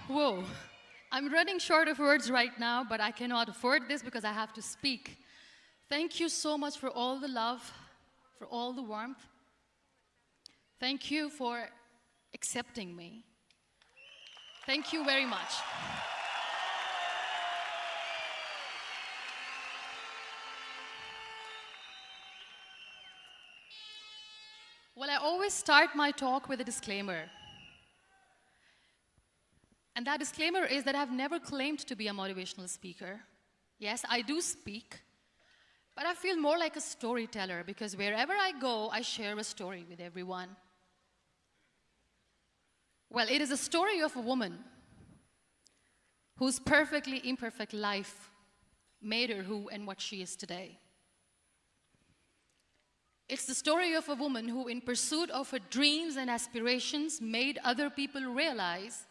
Whoa. I'm running short of words right now, but I cannot afford this because I have to speak. Thank you so much for all the love, for all the warmth. Thank you for accepting me. Thank you very much. Well, I always start my talk with a disclaimer. And that disclaimer is that I've never claimed to be a motivational speaker. Yes, I do speak, but I feel more like a storyteller because wherever I go, I share a story with everyone. Well, it is a story of a woman whose perfectly imperfect life made her who and what she is today. It's the story of a woman who, in pursuit of her dreams and aspirations, made other people realize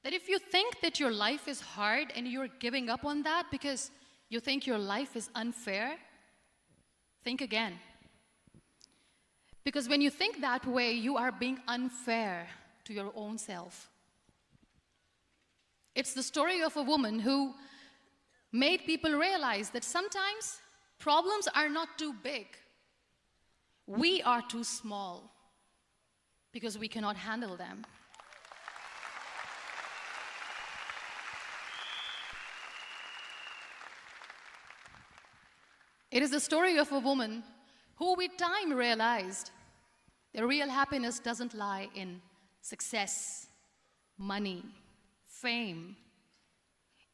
that if you think that your life is hard and you're giving up on that because you think your life is unfair, think again. Because when you think that way, you are being unfair to your own self. It's the story of a woman who made people realize that sometimes problems are not too big. We are too small because we cannot handle them. It is the story of a woman who with time realized that real happiness doesn't lie in success, money, fame.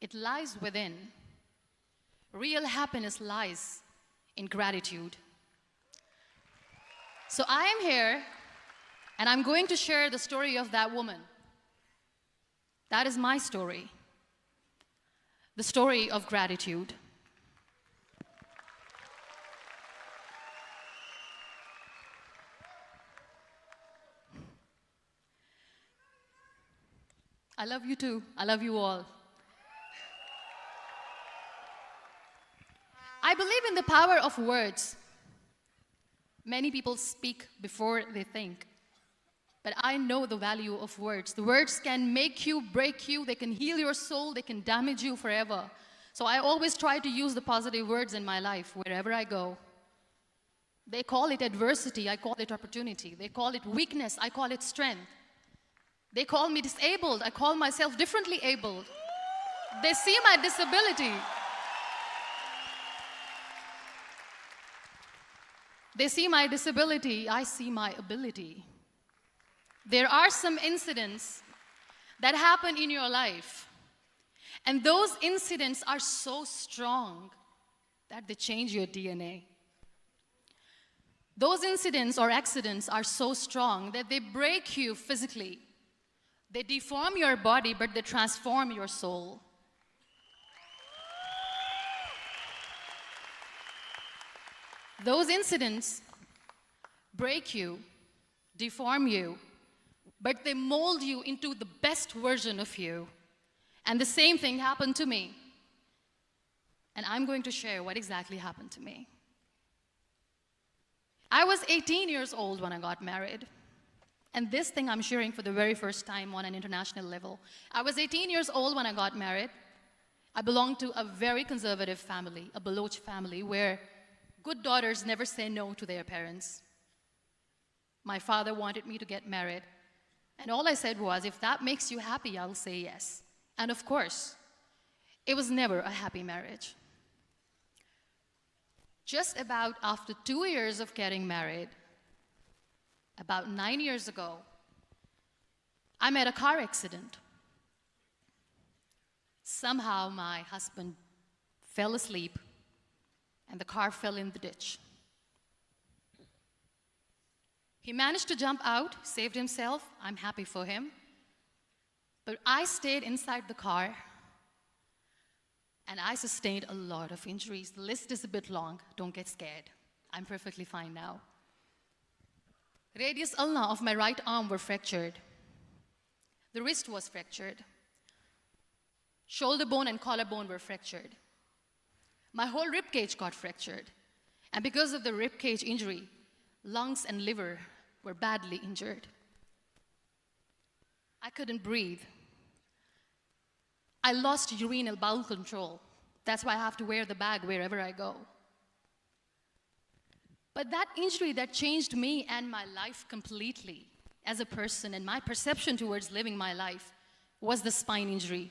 It lies within. Real happiness lies in gratitude. So I am here, and I'm going to share the story of that woman. That is my story. The story of gratitude. I love you too. I love you all. I believe in the power of words. Many people speak before they think. But I know the value of words. The words can make you, break you, they can heal your soul, they can damage you forever. So I always try to use the positive words in my life wherever I go. They call it adversity, I call it opportunity. They call it weakness, I call it strength. They call me disabled, I call myself differently abled. They see my disability. They see my disability, I see my ability. There are some incidents that happen in your life, and those incidents are so strong that they change your DNA. Those incidents or accidents are so strong that they break you physically. They deform your body, but they transform your soul. Those incidents break you, deform you, but they mold you into the best version of you. And the same thing happened to me. And I'm going to share what exactly happened to me. I was 18 years old when I got married. And this thing I'm sharing for the very first time on an international level. I was 18 years old when I got married. I belonged to a very conservative family, a Baloch family, where good daughters never say no to their parents. My father wanted me to get married. And all I said was, if that makes you happy, I'll say yes. And of course, it was never a happy marriage. Just about after 2 years of getting married, about 9 years ago, I met a car accident. Somehow my husband fell asleep and the car fell in the ditch. He managed to jump out, saved himself. I'm happy for him. But I stayed inside the car and I sustained a lot of injuries. The list is a bit long. Don't get scared. I'm perfectly fine now. Radius ulna of my right arm were fractured. The wrist was fractured. Shoulder bone and collarbone were fractured. My whole rib cage got fractured. And because of the rib cage injury, lungs and liver were badly injured. I couldn't breathe. I lost urinary bowel control. That's why I have to wear the bag wherever I go. But that injury that changed me and my life completely as a person and my perception towards living my life was the spine injury.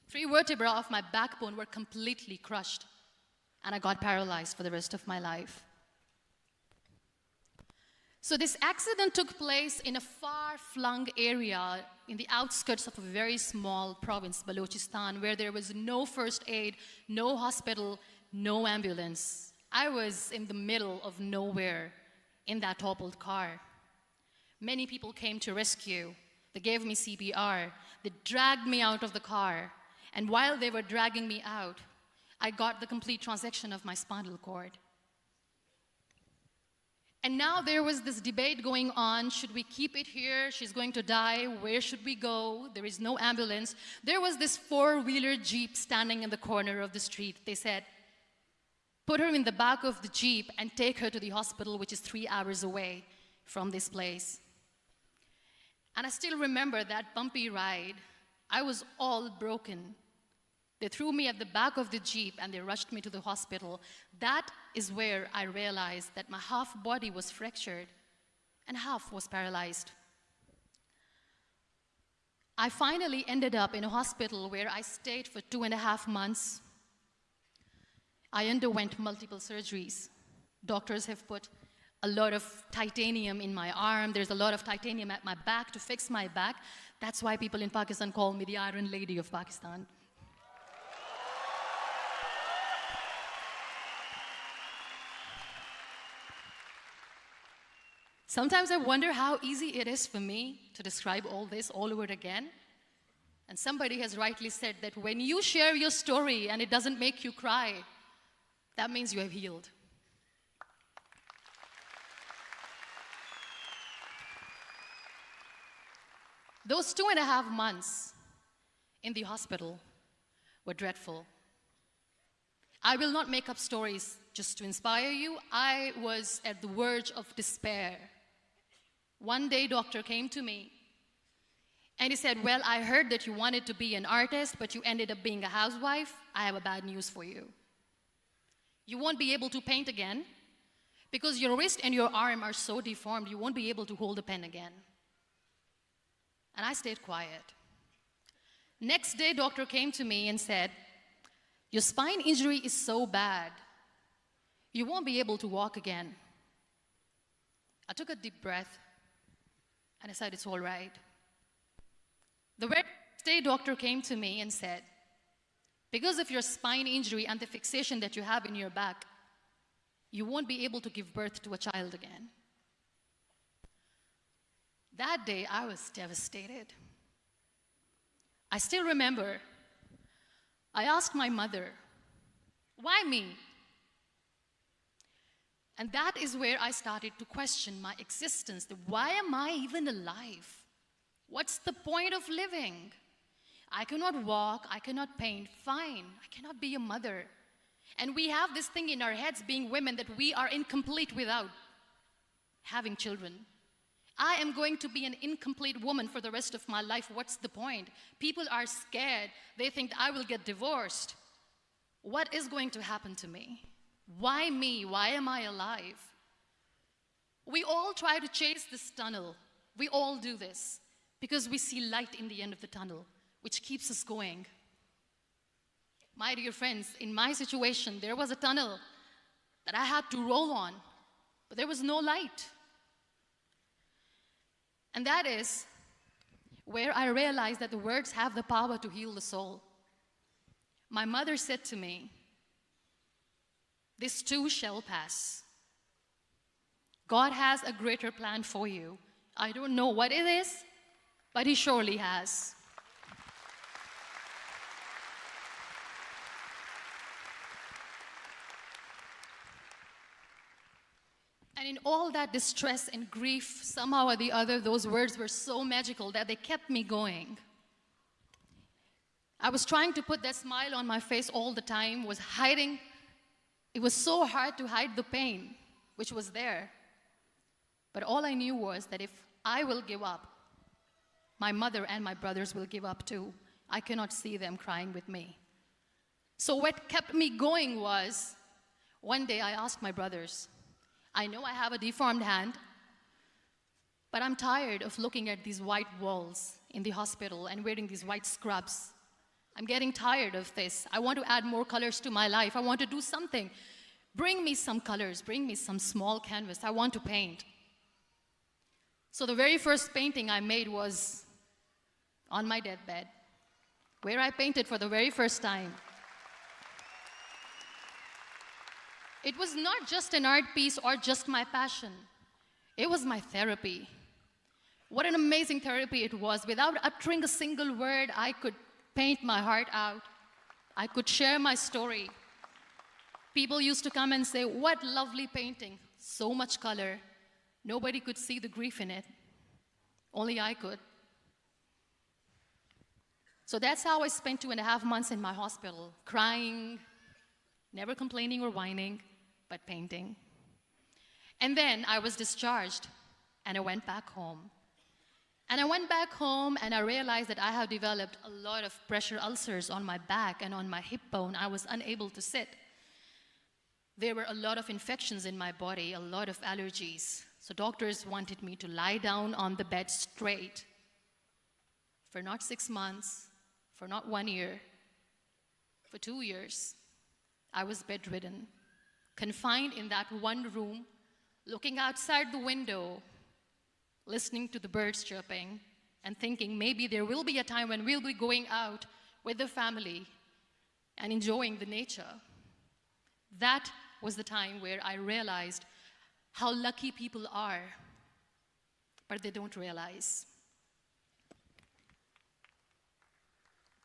3 vertebrae of my backbone were completely crushed, and I got paralyzed for the rest of my life. So this accident took place in a far-flung area in the outskirts of a very small province, Balochistan, where there was no first aid, no hospital, no ambulance. I was in the middle of nowhere in that toppled car. Many people came to rescue. They gave me CPR. They dragged me out of the car. And while they were dragging me out, I got the complete transection of my spinal cord. And now there was this debate going on. Should we keep it here? She's going to die. Where should we go? There is no ambulance. There was this 4-wheeler Jeep standing in the corner of the street. They said, put her in the back of the Jeep and take her to the hospital, which is 3 hours away from this place. And I still remember that bumpy ride. I was all broken. They threw me at the back of the Jeep and they rushed me to the hospital. That is where I realized that my half body was fractured and half was paralyzed. I finally ended up in a hospital where I stayed for 2.5 months. I underwent multiple surgeries. Doctors have put a lot of titanium in my arm. There's a lot of titanium at my back to fix my back. That's why people in Pakistan call me the Iron Lady of Pakistan. Sometimes I wonder how easy it is for me to describe all this all over again. And somebody has rightly said that when you share your story and it doesn't make you cry, that means you have healed. Those 2.5 months in the hospital were dreadful. I will not make up stories just to inspire you. I was at the verge of despair. One day, doctor came to me and he said, well, I heard that you wanted to be an artist, but you ended up being a housewife. I have a bad news for you. You won't be able to paint again because your wrist and your arm are so deformed, you won't be able to hold a pen again. And I stayed quiet. Next day, doctor came to me and said, your spine injury is so bad, you won't be able to walk again. I took a deep breath and I said, it's all right. The very next day, doctor came to me and said, because of your spine injury and the fixation that you have in your back, you won't be able to give birth to a child again. That day, I was devastated. I still remember, I asked my mother, why me? And that is where I started to question my existence. Why am I even alive? What's the point of living? I cannot walk, I cannot paint, fine. I cannot be a mother. And we have this thing in our heads, being women, that we are incomplete without having children. I am going to be an incomplete woman for the rest of my life. What's the point? People are scared. They think I will get divorced. What is going to happen to me? Why me? Why am I alive? We all try to chase this tunnel. We all do this because we see light in the end of the tunnel, which keeps us going. My dear friends, in my situation, there was a tunnel that I had to roll on, but there was no light. And that is where I realized that the words have the power to heal the soul. My mother said to me, this too shall pass. God has a greater plan for you. I don't know what it is, but He surely has. And in all that distress and grief, somehow or the other, those words were so magical that they kept me going. I was trying to put that smile on my face all the time, was hiding. It was so hard to hide the pain, which was there. But all I knew was that if I will give up, my mother and my brothers will give up too. I cannot see them crying with me. So what kept me going was, one day I asked my brothers, I know I have a deformed hand, but I'm tired of looking at these white walls in the hospital and wearing these white scrubs. I'm getting tired of this. I want to add more colors to my life. I want to do something. Bring me some colors. Bring me some small canvas. I want to paint. So the very first painting I made was on my deathbed, where I painted for the very first time. It was not just an art piece or just my passion. It was my therapy. What an amazing therapy it was. Without uttering a single word, I could paint my heart out. I could share my story. People used to come and say, what lovely painting, so much color. Nobody could see the grief in it. Only I could. So that's how I spent 2.5 months in my hospital, crying, never complaining or whining, but painting. And then I was discharged, and I went back home. And I went back home, and I realized that I have developed a lot of pressure ulcers on my back and on my hip bone. I was unable to sit. There were a lot of infections in my body, a lot of allergies. So doctors wanted me to lie down on the bed straight for not 6 months, for not 1 year, for 2 years. I was bedridden, confined in that one room, looking outside the window, listening to the birds chirping, and thinking maybe there will be a time when we'll be going out with the family and enjoying the nature. That was the time where I realized how lucky people are, but they don't realize.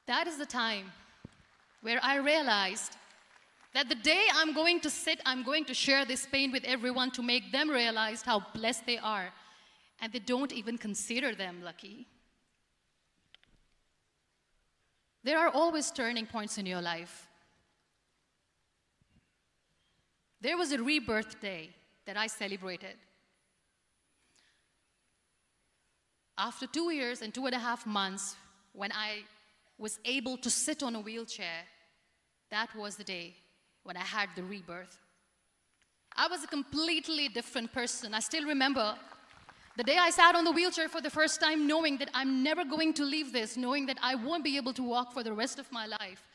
That is the time where I realized that the day I'm going to sit, I'm going to share this pain with everyone to make them realize how blessed they are, and they don't even consider them lucky. There are always turning points in your life. There was a rebirth day that I celebrated. After 2 years and 2.5 months, when I was able to sit on a wheelchair, that was the day when I had the rebirth. I was a completely different person. I still remember the day I sat on the wheelchair for the first time, knowing that I'm never going to leave this, knowing that I won't be able to walk for the rest of my life.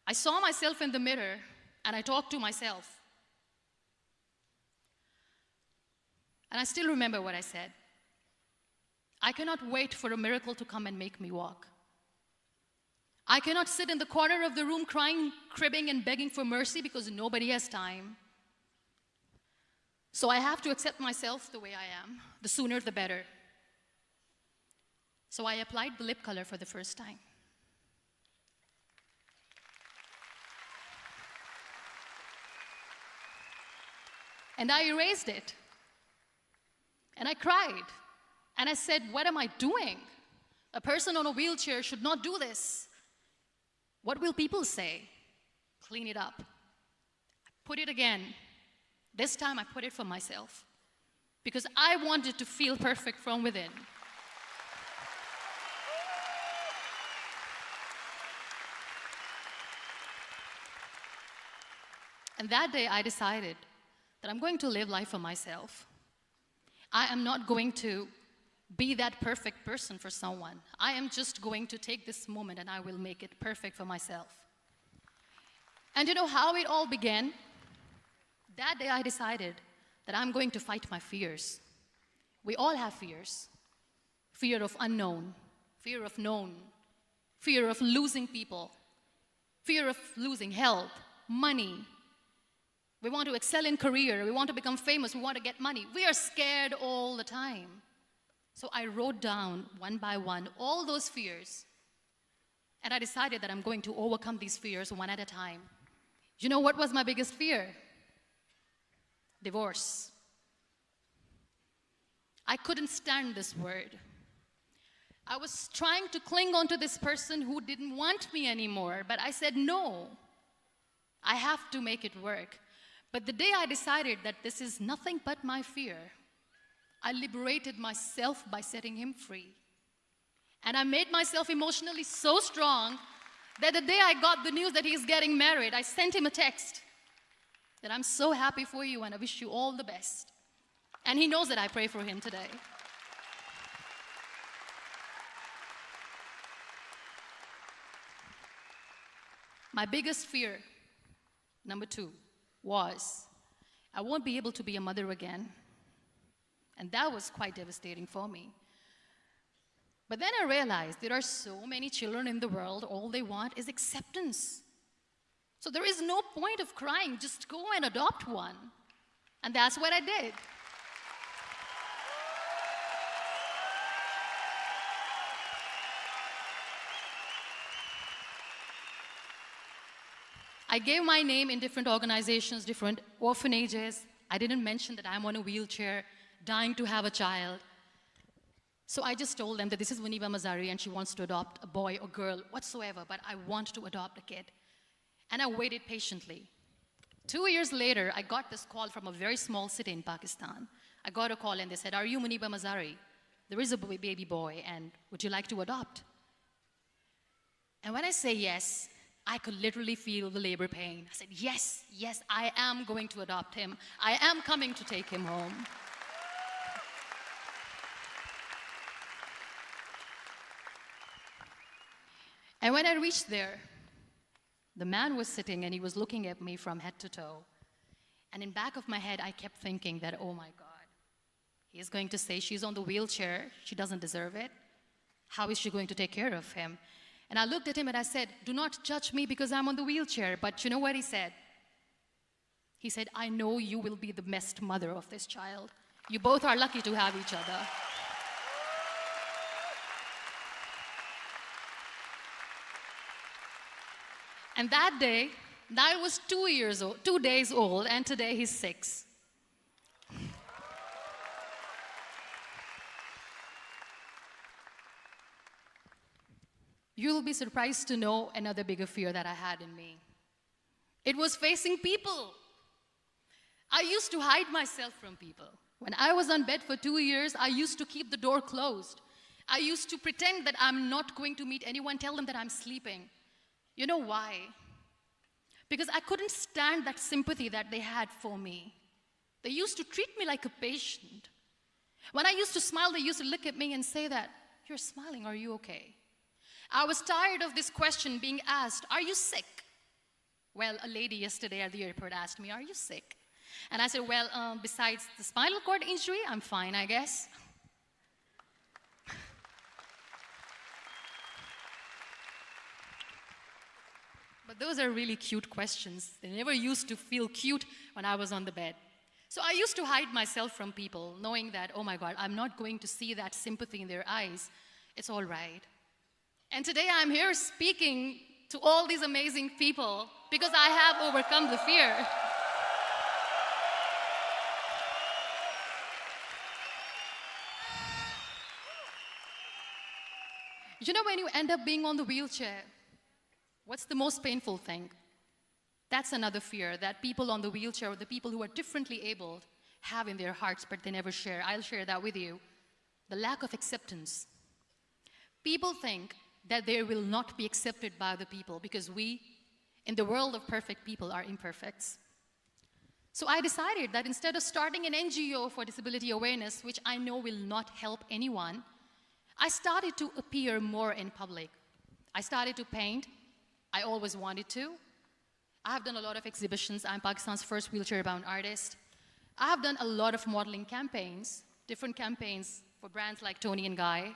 I saw myself in the mirror, and I talked to myself. And I still remember what I said. I cannot wait for a miracle to come and make me walk. I cannot sit in the corner of the room crying, cribbing, and begging for mercy because nobody has time. So I have to accept myself the way I am. The sooner, the better. So I applied the lip color for the first time. And I erased it. And I cried. And I said, what am I doing? A person on a wheelchair should not do this. What will people say? Clean it up. I put it again. This time I put it for myself. Because I wanted to feel perfect from within. And that day I decided that I'm going to live life for myself. I am not going to be that perfect person for someone. I am just going to take this moment and I will make it perfect for myself. And you know how it all began? That day I decided that I'm going to fight my fears. We all have fears. Fear of unknown, fear of known, fear of losing people, fear of losing health, money. We want to excel in career, we want to become famous, we want to get money. We are scared all the time. So I wrote down one by one all those fears, and I decided that I'm going to overcome these fears one at a time. You know what was my biggest fear? Divorce. I couldn't stand this word. I was trying to cling on to this person who didn't want me anymore, but I said no. I have to make it work. But the day I decided that this is nothing but my fear, I liberated myself by setting him free. And I made myself emotionally so strong that the day I got the news that he's getting married, I sent him a text that I'm so happy for you and I wish you all the best. And he knows that I pray for him today. My biggest fear, number 2, was I won't be able to be a mother again. And that was quite devastating for me. But then I realized there are so many children in the world, all they want is acceptance. So there is no point of crying, just go and adopt one. And that's what I did. I gave my name in different organizations, different orphanages. I didn't mention that I'm on a wheelchair, dying to have a child. So I just told them that this is Muniba Mazari and she wants to adopt a boy or girl, whatsoever, but I want to adopt a kid. And I waited patiently. 2 years later, I got this call from a very small city in Pakistan. I got a call and they said, "Are you Muniba Mazari? There is a baby boy and would you like to adopt?" And when I say yes, I could literally feel the labor pain. I said, yes, yes, I am going to adopt him. I am coming to take him home. And when I reached there, the man was sitting and he was looking at me from head to toe. And in back of my head, I kept thinking that, oh my God, he is going to say she's on the wheelchair, she doesn't deserve it. How is she going to take care of him? And I looked at him and I said, do not judge me because I'm on the wheelchair. But you know what he said? He said, I know you will be the best mother of this child. You both are lucky to have each other. And that day, I was 2 days old, and today he's 6. You'll be surprised to know another bigger fear that I had in me. It was facing people. I used to hide myself from people. When I was on bed for 2 years, I used to keep the door closed. I used to pretend that I'm not going to meet anyone, tell them that I'm sleeping. You know why? Because I couldn't stand that sympathy that they had for me. They used to treat me like a patient. When I used to smile, they used to look at me and say that, "You're smiling, are you okay?" I was tired of this question being asked, "Are you sick?" Well, a lady yesterday at the airport asked me, "Are you sick?" And I said, well, besides the spinal cord injury, I'm fine, I guess. But those are really cute questions. They never used to feel cute when I was on the bed. So I used to hide myself from people, knowing that, oh my God, I'm not going to see that sympathy in their eyes. It's all right. And today I'm here speaking to all these amazing people because I have overcome the fear. You know, when you end up being on the wheelchair, what's the most painful thing? That's another fear that people on the wheelchair or the people who are differently abled have in their hearts, but they never share. I'll share that with you. The lack of acceptance. People think that they will not be accepted by the people because we, in the world of perfect people, are imperfects. So I decided that instead of starting an NGO for disability awareness, which I know will not help anyone, I started to appear more in public. I started to paint. I always wanted to. I have done a lot of exhibitions. I'm Pakistan's first wheelchair-bound artist. I have done a lot of modeling campaigns, different campaigns for brands like Tony and Guy.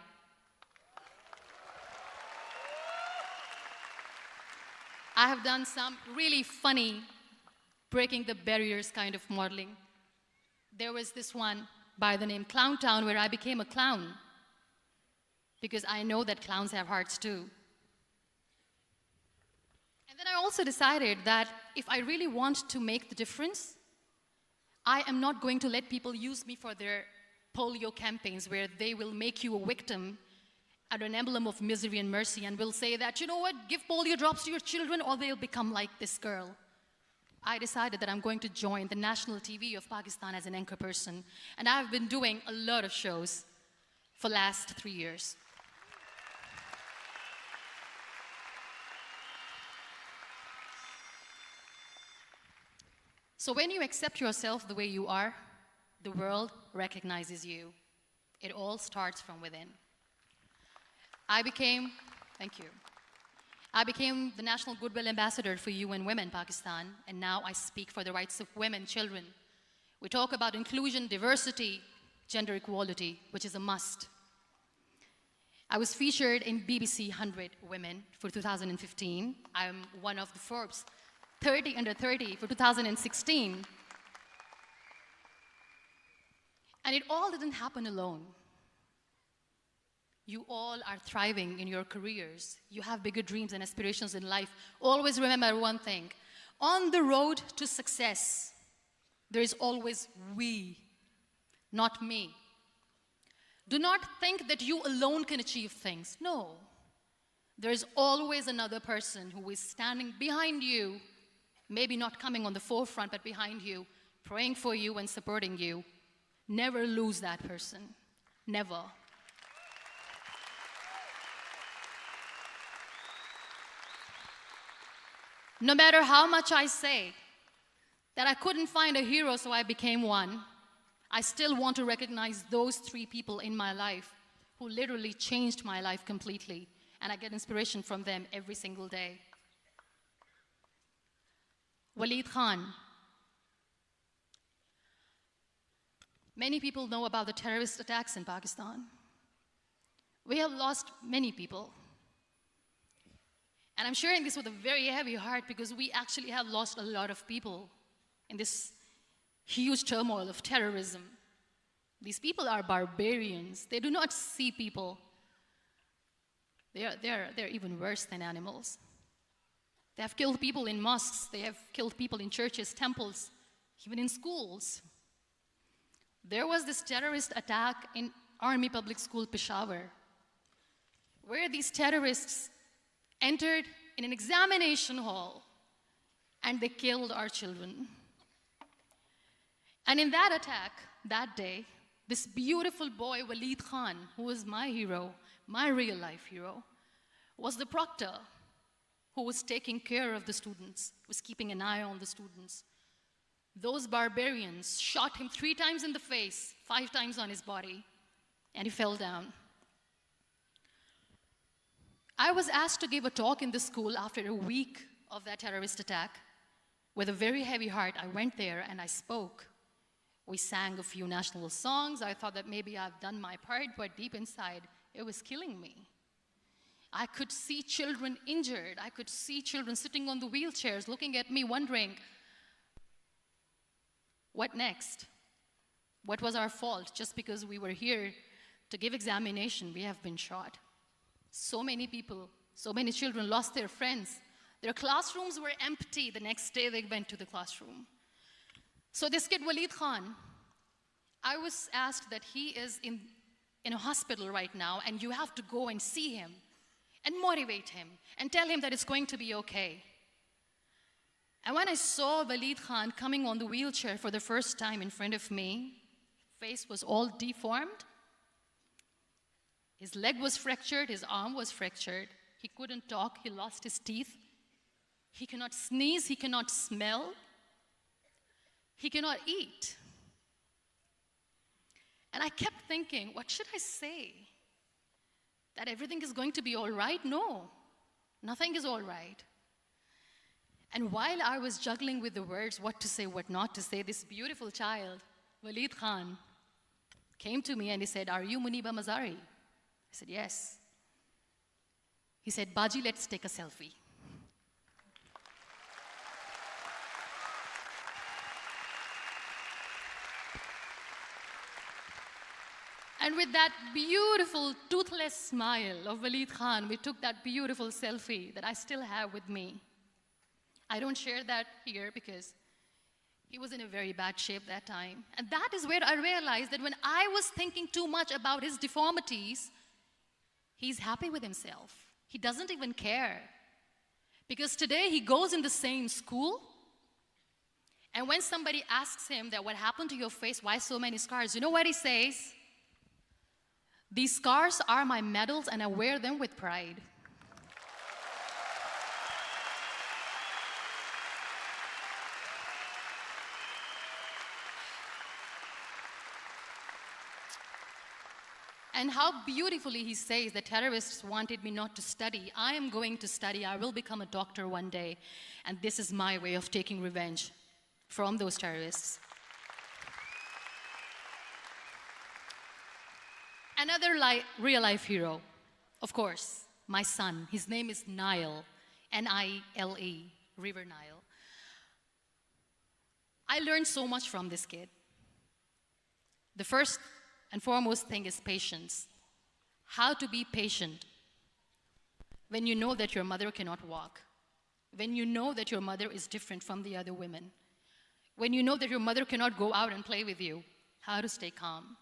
I have done some really funny, breaking the barriers kind of modeling. There was this one by the name Clown Town where I became a clown because I know that clowns have hearts too. And then I also decided that if I really want to make the difference, I am not going to let people use me for their polio campaigns where they will make you a victim and an emblem of misery and mercy and will say that, you know what, give polio drops to your children or they'll become like this girl. I decided that I'm going to join the national TV of Pakistan as an anchor person. And I've been doing a lot of shows for the last 3 years. So when you accept yourself the way you are, the world recognizes you. It all starts from within. Thank you. I became the National Goodwill Ambassador for UN Women Pakistan, and now I speak for the rights of women, children. We talk about inclusion, diversity, gender equality, which is a must. I was featured in BBC 100 Women for 2015. I'm one of the Forbes 30 under 30 for 2016. And it all didn't happen alone. You all are thriving in your careers. You have bigger dreams and aspirations in life. Always remember one thing. On the road to success, there is always we, not me. Do not think that you alone can achieve things. No. There is always another person who is standing behind you, maybe not coming on the forefront, but behind you, praying for you and supporting you. Never lose that person. Never. No matter how much I say that I couldn't find a hero, so I became one, I still want to recognize those 3 people in my life who literally changed my life completely, and I get inspiration from them every single day. Waleed Khan. Many people know about the terrorist attacks in Pakistan. We have lost many people. And I'm sharing this with a very heavy heart because we actually have lost a lot of people in this huge turmoil of terrorism. These people are barbarians. They do not see people. They're even worse than animals. They have killed people in mosques. They have killed people in churches, temples, even in schools. There was this terrorist attack in Army Public School, Peshawar, where these terrorists entered in an examination hall and they killed our children. And in that attack, that day, this beautiful boy, Waleed Khan, who was my hero, my real life hero, was the proctor who was taking care of the students, was keeping an eye on the students. Those barbarians shot him 3 times in the face, 5 times on his body, and he fell down. I was asked to give a talk in the school after a week of that terrorist attack. With a very heavy heart, I went there and I spoke. We sang a few national songs. I thought that maybe I've done my part, but deep inside, it was killing me. I could see children injured. I could see children sitting on the wheelchairs looking at me wondering, what next? What was our fault? Just because we were here to give examination, we have been shot. So many people, so many children lost their friends. Their classrooms were empty. The next day they went to the classroom. So this kid, Waleed Khan, I was asked that he is in a hospital right now, and you have to go and see him and motivate him and tell him that it's going to be okay. And when I saw Waleed Khan coming on the wheelchair for the first time in front of me, face was all deformed. His leg was fractured, his arm was fractured. He couldn't talk, he lost his teeth. He cannot sneeze, he cannot smell. He cannot eat. And I kept thinking, what should I say? That everything is going to be all right? No, nothing is all right. And while I was juggling with the words, what to say, what not to say, this beautiful child, Waleed Khan, came to me and he said, "Are you Muniba Mazari?" I said, "Yes." He said, "Baji, let's take a selfie." And with that beautiful, toothless smile of Waleed Khan, we took that beautiful selfie that I still have with me. I don't share that here because he was in a very bad shape that time. And that is where I realized that when I was thinking too much about his deformities, he's happy with himself. He doesn't even care. Because today he goes in the same school, and when somebody asks him that what happened to your face, why so many scars, you know what he says? "These scars are my medals and I wear them with pride." And how beautifully he says the terrorists wanted me not to study. I am going to study. I will become a doctor one day. And this is my way of taking revenge from those terrorists. Another real-life hero, of course, my son. His name is Nile, N-I-L-E, River Nile. I learned so much from this kid. The first and foremost thing is patience. How to be patient when you know that your mother cannot walk, when you know that your mother is different from the other women, when you know that your mother cannot go out and play with you, how to stay calm.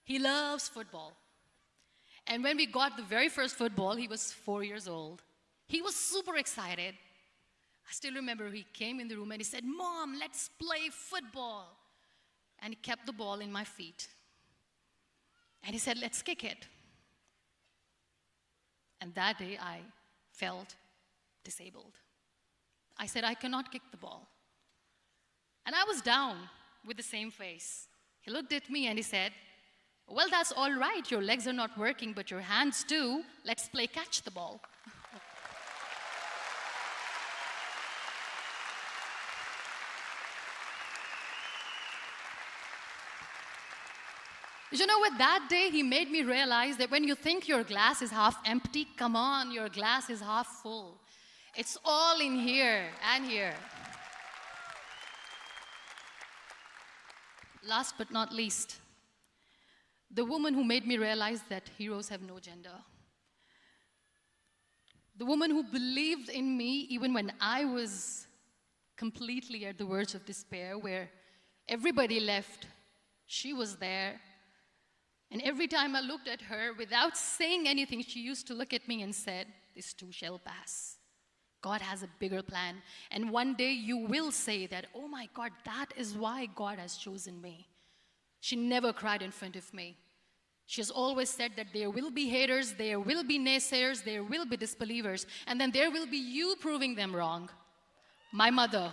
He loves football. And when we got the very first football, he was 4 years old. He was super excited. I still remember he came in the room and he said, "Mom, let's play football." And he kept the ball in my feet. And he said, "Let's kick it." And that day I felt disabled. I said, "I cannot kick the ball." And I was down with the same face. He looked at me and he said, "Well, that's all right. Your legs are not working, but your hands do. Let's play catch the ball." You know what? That day he made me realize that when you think your glass is half empty, come on, your glass is half full. It's all in here and here. Last but not least, the woman who made me realize that heroes have no gender. The woman who believed in me even when I was completely at the verge of despair, where everybody left, she was there. And every time I looked at her, without saying anything, she used to look at me and said, "This too shall pass. God has a bigger plan. And one day you will say that, oh my God, that is why God has chosen me." She never cried in front of me. She has always said that there will be haters, there will be naysayers, there will be disbelievers, and then there will be you proving them wrong. My mother.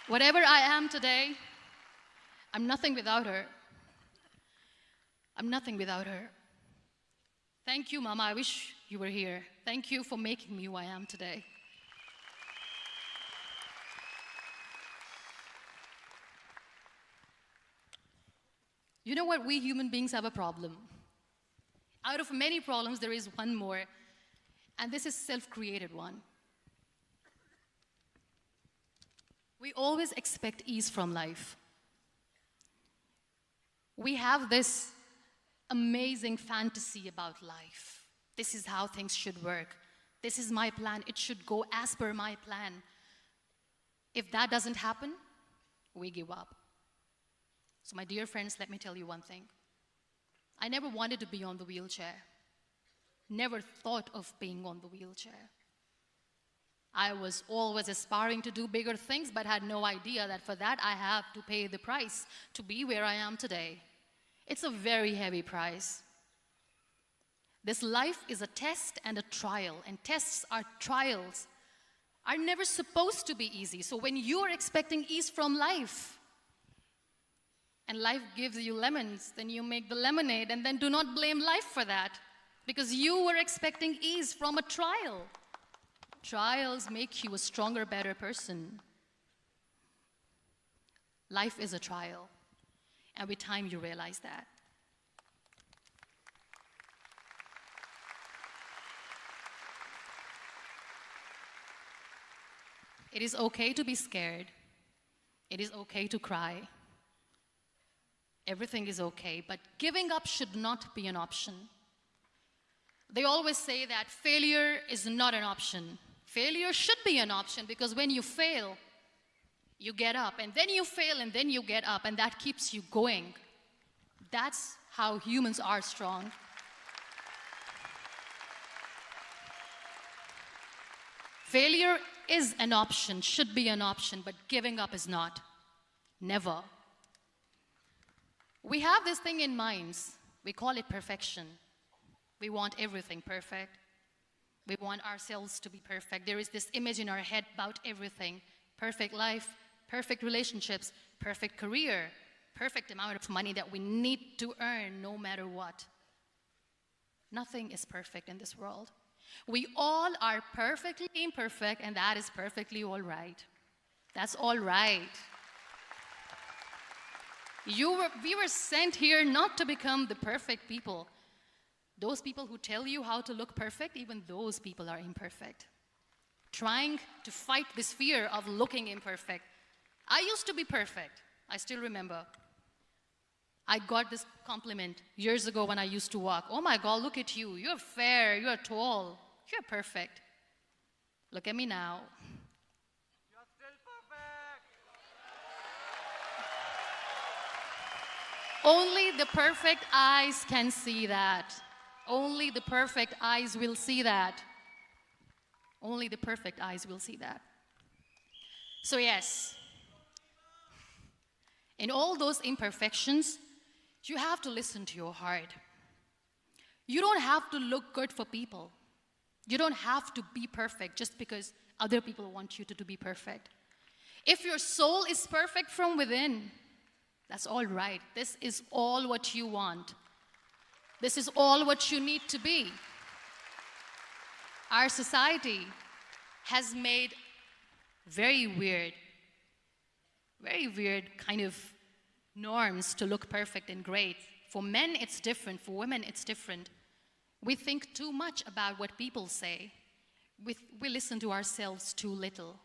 Whatever I am today, I'm nothing without her. I'm nothing without her. Thank you, Mama. I wish you were here. Thank you for making me who I am today. You know what? We human beings have a problem. Out of many problems, there is one more, and this is self-created one. We always expect ease from life. We have this amazing fantasy about life. This is how things should work. This is my plan. It should go as per my plan. If that doesn't happen, we give up. So my dear friends, let me tell you one thing. I never wanted to be on the wheelchair. Never thought of being on the wheelchair. I was always aspiring to do bigger things, but had no idea that for that I have to pay the price to be where I am today. It's a very heavy price. This life is a test and a trial, and tests are trials are never supposed to be easy. So when you're expecting ease from life, and life gives you lemons, then you make the lemonade, and then do not blame life for that, because you were expecting ease from a trial. Trials make you a stronger, better person. Life is a trial, and with time you realize that. It is okay to be scared. It is okay to cry. Everything is okay, but giving up should not be an option. They always say that failure is not an option. Failure should be an option, because when you fail, you get up, and then you fail, and then you get up, and that keeps you going. That's how humans are strong. Failure is an option, should be an option, but giving up is not. Never. We have this thing in minds. We call it perfection. We want everything perfect. We want ourselves to be perfect. There is this image in our head about everything. Perfect life, perfect relationships, perfect career, perfect amount of money that we need to earn no matter what. Nothing is perfect in this world. We all are perfectly imperfect, and that is perfectly all right. That's all right. We were sent here not to become the perfect people. Those people who tell you how to look perfect, even those people are imperfect. Trying to fight this fear of looking imperfect. I used to be perfect. I still remember. I got this compliment years ago when I used to walk. Oh my God, look at you. You're fair, you're tall, you're perfect. Look at me now. You're still perfect. Only the perfect eyes can see that. Only the perfect eyes will see that. Only the perfect eyes will see that. So yes, in all those imperfections, you have to listen to your heart. You don't have to look good for people. You don't have to be perfect just because other people want you to be perfect. If your soul is perfect from within, that's all right. This is all what you want. This is all what you need to be. Our society has made very weird kind of norms to look perfect and great. For men, it's different. For women, it's different. We think too much about what people say. We listen to ourselves too little.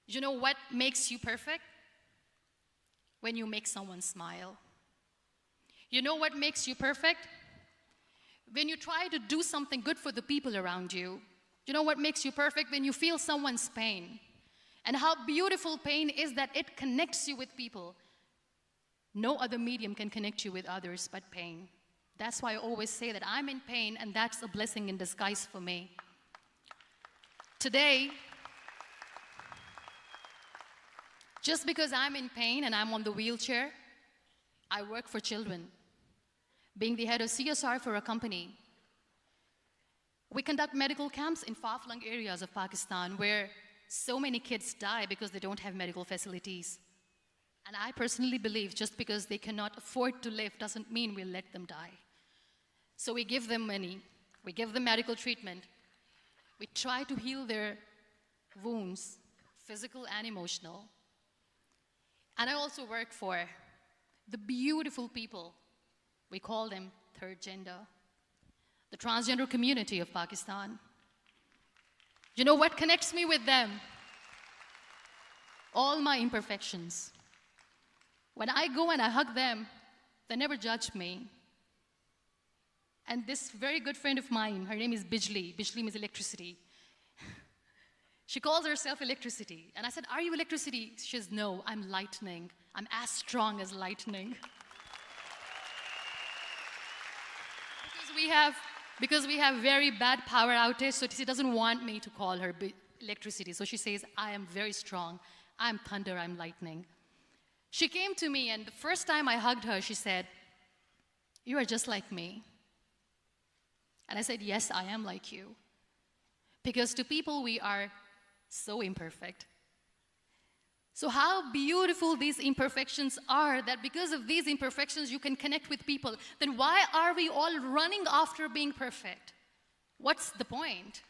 You know what makes you perfect? When you make someone smile. You know what makes you perfect? When you try to do something good for the people around you. You know what makes you perfect? When you feel someone's pain. And how beautiful pain is that it connects you with people. No other medium can connect you with others but pain. That's why I always say that I'm in pain, and that's a blessing in disguise for me. Today, just because I'm in pain and I'm on the wheelchair, I work for children. Being the head of CSR for a company, we conduct medical camps in far-flung areas of Pakistan where so many kids die because they don't have medical facilities. And I personally believe just because they cannot afford to live doesn't mean we'll let them die. So we give them money, we give them medical treatment, we try to heal their wounds, physical and emotional. And I also work for the beautiful people, we call them third gender, the transgender community of Pakistan. You know what connects me with them? All my imperfections. When I go and I hug them, they never judge me. And this very good friend of mine, her name is Bijli. Bijli means electricity. She calls herself electricity. And I said, are you electricity? She says, no, I'm lightning. I'm as strong as lightning. Because we have very bad power outage, so she doesn't want me to call her electricity. So she says, I am very strong. I'm thunder, I'm lightning. She came to me, and the first time I hugged her, she said, you are just like me. And I said, yes, I am like you. Because to people, we are so imperfect. So how beautiful these imperfections are, that because of these imperfections, you can connect with people. Then why are we all running after being perfect? What's the point?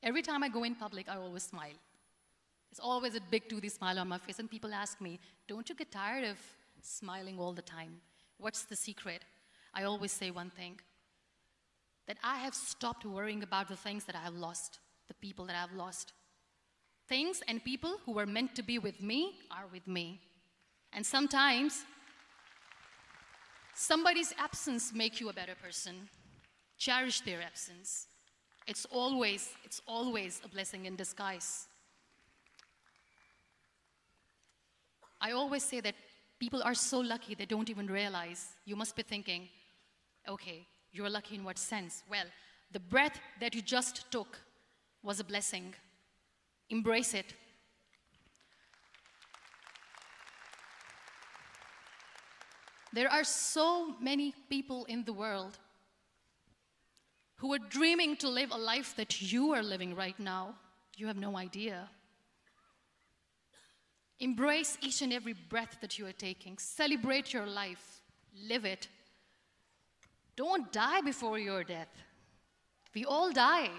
Every time I go in public, I always smile. There's always a big toothy smile on my face, and people ask me, don't you get tired of smiling all the time? What's the secret? I always say one thing, that I have stopped worrying about the things that I have lost, the people that I have lost. Things and people who were meant to be with me are with me. And sometimes, somebody's absence makes you a better person. Cherish their absence. It's always a blessing in disguise. I always say that people are so lucky they don't even realize. You must be thinking, okay, you're lucky in what sense? Well, the breath that you just took was a blessing. Embrace it. There are so many people in the world who are dreaming to live a life that you are living right now. You have no idea. Embrace each and every breath that you are taking. Celebrate your life. Live it. Don't die before your death. We all die.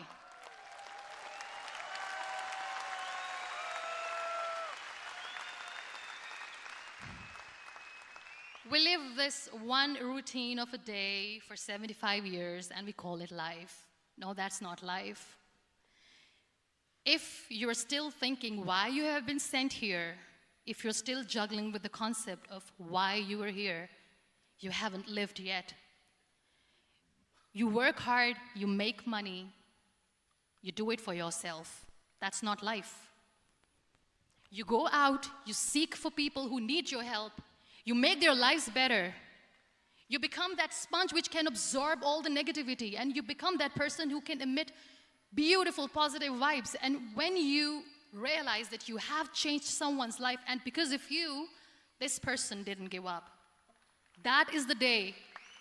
We live this one routine of a day for 75 years and we call it life. No, that's not life. If you're still thinking why you have been sent here, if you're still juggling with the concept of why you are here, you haven't lived yet. You work hard, you make money, you do it for yourself. That's not life. You go out, you seek for people who need your help, you make their lives better. You become that sponge which can absorb all the negativity, and you become that person who can emit beautiful, positive vibes. And when you realize that you have changed someone's life, and because of you, this person didn't give up, that is the day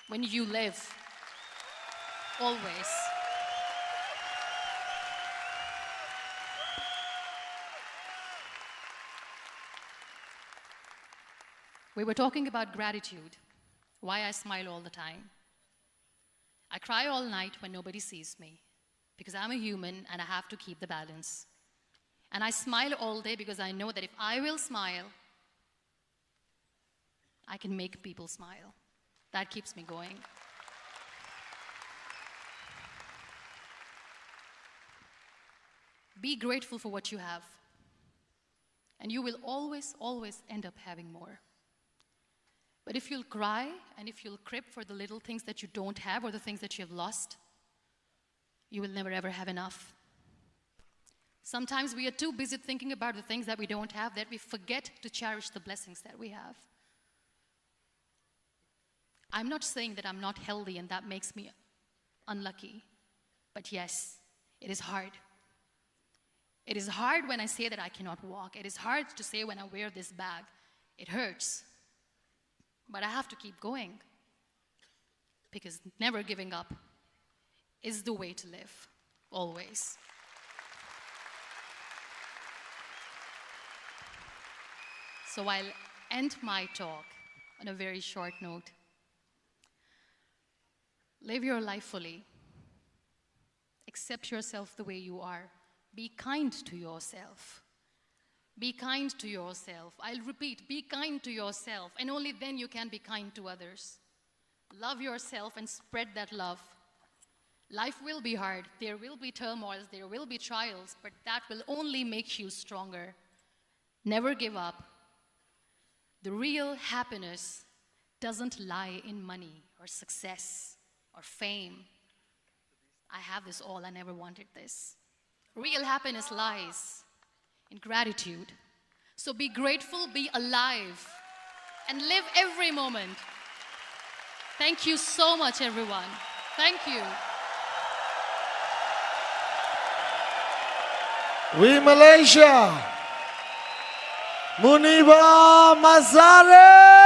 when you live. Always. We were talking about gratitude, why I smile all the time. I cry all night when nobody sees me, because I'm a human and I have to keep the balance. And I smile all day because I know that if I will smile, I can make people smile. That keeps me going. Be grateful for what you have, and you will always, always end up having more. But if you'll cry and if you'll crib for the little things that you don't have or the things that you have lost, you will never ever have enough. Sometimes we are too busy thinking about the things that we don't have that we forget to cherish the blessings that we have. I'm not saying that I'm not healthy and that makes me unlucky, but yes, it is hard. It is hard when I say that I cannot walk. It is hard to say when I wear this bag. It hurts. But I have to keep going, because never giving up is the way to live, always. So I'll end my talk on a very short note. Live your life fully. Accept yourself the way you are. Be kind to yourself. Be kind to yourself. I'll repeat, be kind to yourself, and only then you can be kind to others. Love yourself and spread that love. Life will be hard. There will be turmoils, there will be trials, but that will only make you stronger. Never give up. The real happiness doesn't lie in money or success or fame. I have this all, I never wanted this. Real happiness lies in gratitude. So be grateful, be alive, and live every moment. Thank you so much, everyone. Thank you. We Malaysia. Muniba Mazari.